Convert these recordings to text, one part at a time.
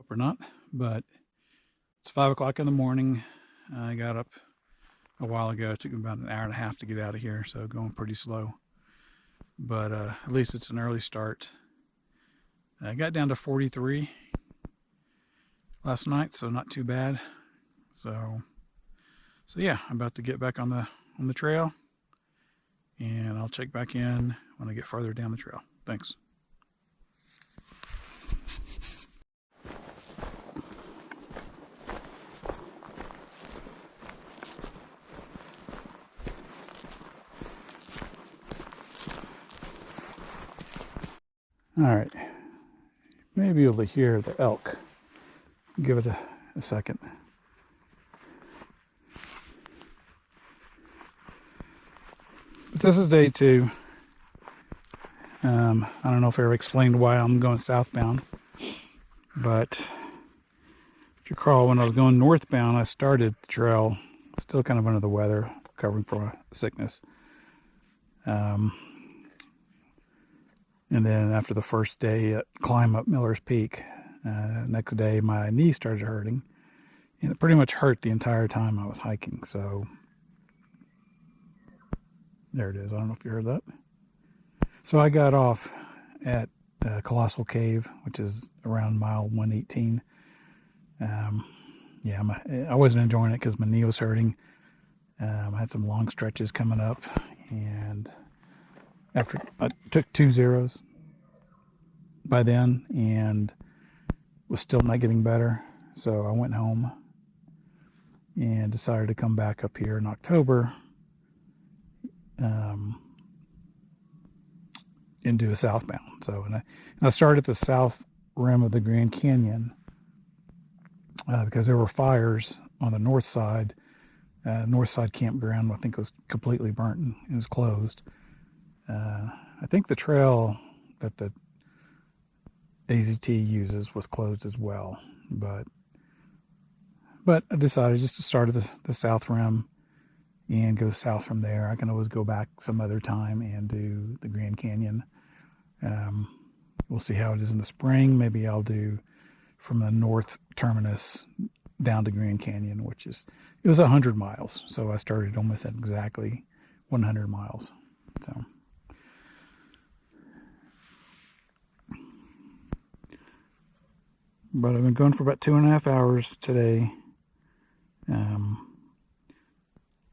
or not, but it's 5 o'clock in the morning. I got up a while ago. It took me about an hour and a half to get out of here, so going pretty slow. But at least it's an early start. I got down to 43 last night, so not too bad. So yeah, I'm about to get back on the trail, and I'll check back in when I get farther down the trail. Thanks. All right, maybe you'll be able to hear the elk. Give it a second. But this is day 2. I don't know if I ever explained why I'm going southbound, but if you recall, when I was going northbound, I started the trail still kind of under the weather, recovering from a sickness. And then after the first day climb up Miller's Peak, next day my knee started hurting, and it pretty much hurt the entire time I was hiking. So there it is. I don't know if you heard that. So I got off at Colossal Cave, which is around mile 118. Yeah, I wasn't enjoying it because my knee was hurting. I had some long stretches coming up, and after I took 2 zeros by then and was still not getting better, so I went home and decided to come back up here in October and do a southbound. So and I started at the south rim of the Grand Canyon because there were fires on the north side. North side campground, I think, was completely burnt and is closed. I think the trail that the AZT uses was closed as well, but I decided just to start at the south rim and go south from there. I can always go back some other time and do the Grand Canyon. We'll see how it is in the spring. Maybe I'll do from the north terminus down to Grand Canyon, it was 100 miles. So I started almost at exactly 100 miles. So but I've been going for about 2.5 hours today. I'm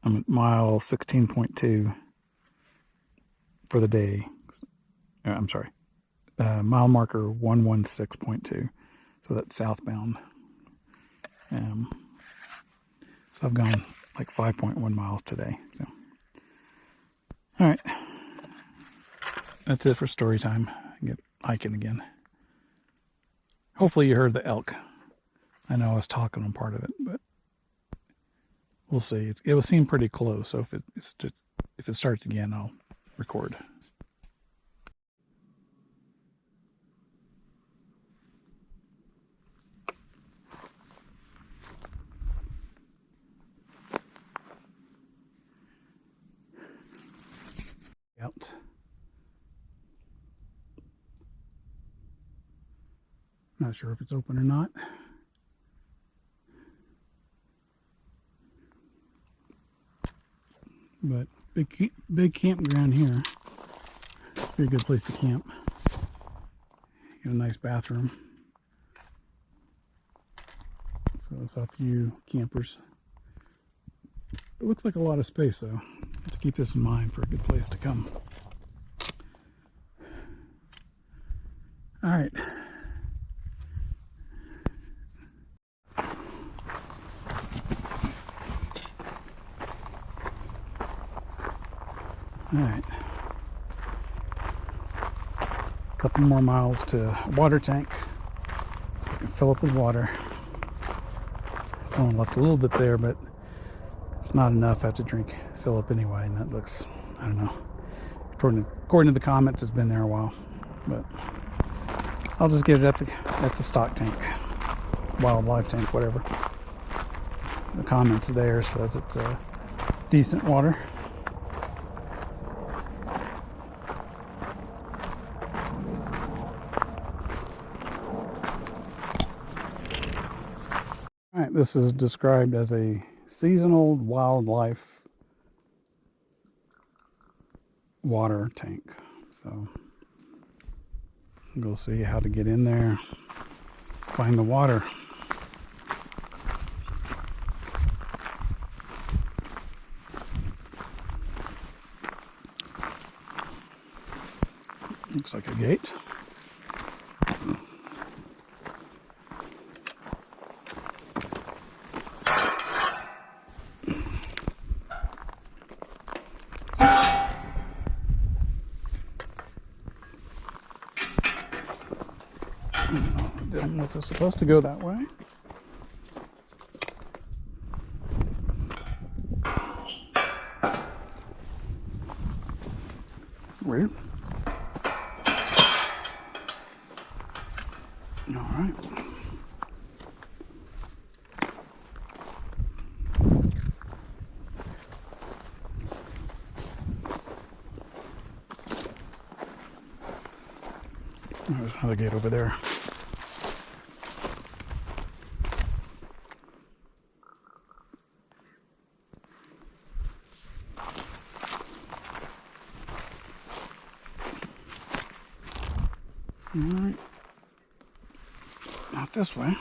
at mile 16.2 for the day. I'm sorry, mile marker 116.2. So that's southbound. So I've gone like 5.1 miles today. So, all right, that's it for story time. I get hiking again. Hopefully you heard the elk. I know I was talking on part of it, but we'll see. It will seem pretty close. So if it starts again, I'll record. Out. Not sure if it's open or not. But big campground here. Be a good place to camp. Got a nice bathroom. So it's a few campers. It looks like a lot of space though. Have to keep this in mind for a good place to come. All right. All right. A couple more miles to water tank so I can fill up with water. It's only left a little bit there, but it's not enough. I have to fill up anyway, and that looks, I don't know. According to the comments, it's been there a while, but I'll just get it at the stock tank, wildlife tank, whatever. The comments there says it's decent water. this is described as a seasonal wildlife water tank. So we'll see how to get in there, find the water. Looks like a gate. Didn't know if it's supposed to go that way. Weird. All right. There's another gate over there. All right. Not this way.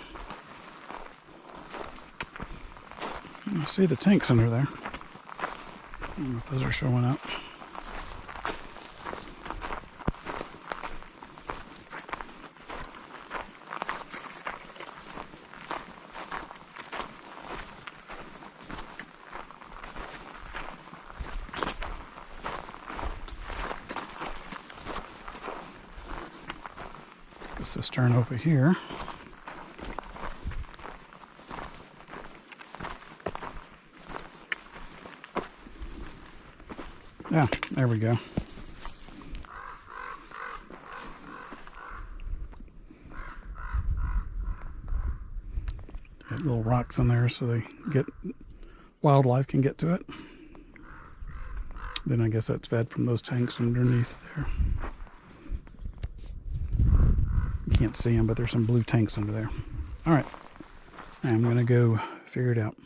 You see the tanks under there. I don't know if those are showing up. The cistern over here. Yeah, there we go. Got little rocks in there so they get wildlife can get to it. Then I guess that's fed from those tanks underneath there. You can't see them, but there's some blue tanks under there. All right, I'm gonna go figure it out.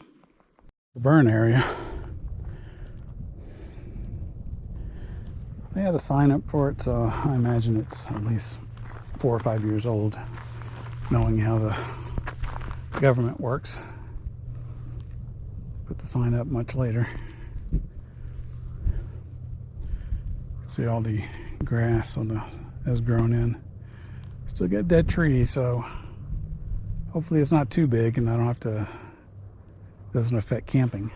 The burn area. They had a sign up for it, so I imagine it's at least 4 or 5 years old, knowing how the government works. Put the sign up much later. See all the grass on the has grown in. Still got dead trees, so hopefully it's not too big and I don't have to, doesn't affect camping.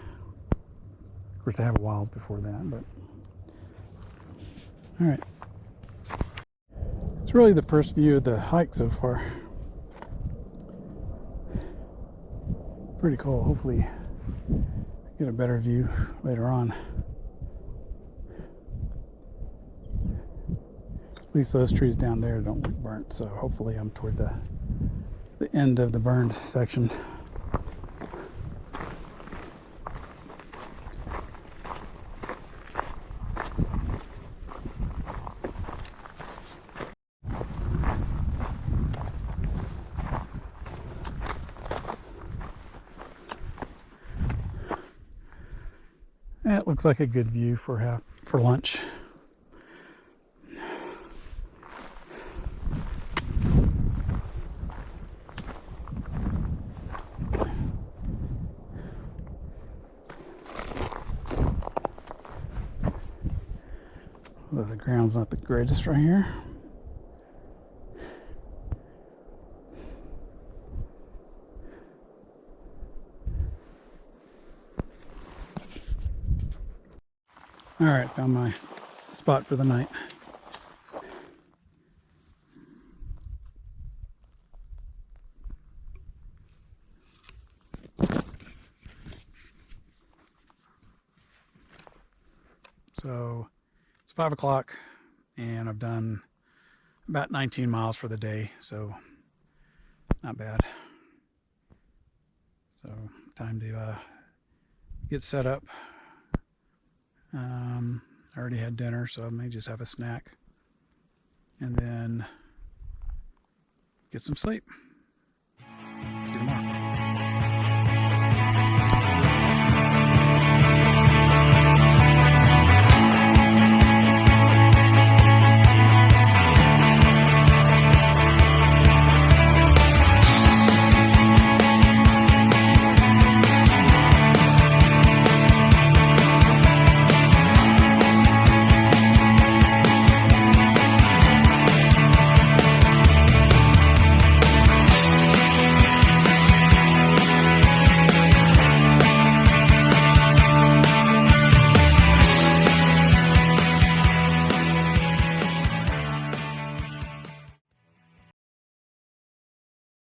Of course I have a while before that, but all right. It's really the first view of the hike so far. Pretty cool. Hopefully get a better view later on. At least those trees down there don't look burnt, so hopefully I'm toward the end of the burned section. That looks like a good view for lunch. Although the ground's not the greatest right here. All right, found my spot for the night. So it's 5 o'clock and I've done about 19 miles for the day, so not bad. So time to get set up. I already had dinner, so I may just have a snack and then get some sleep. See you tomorrow.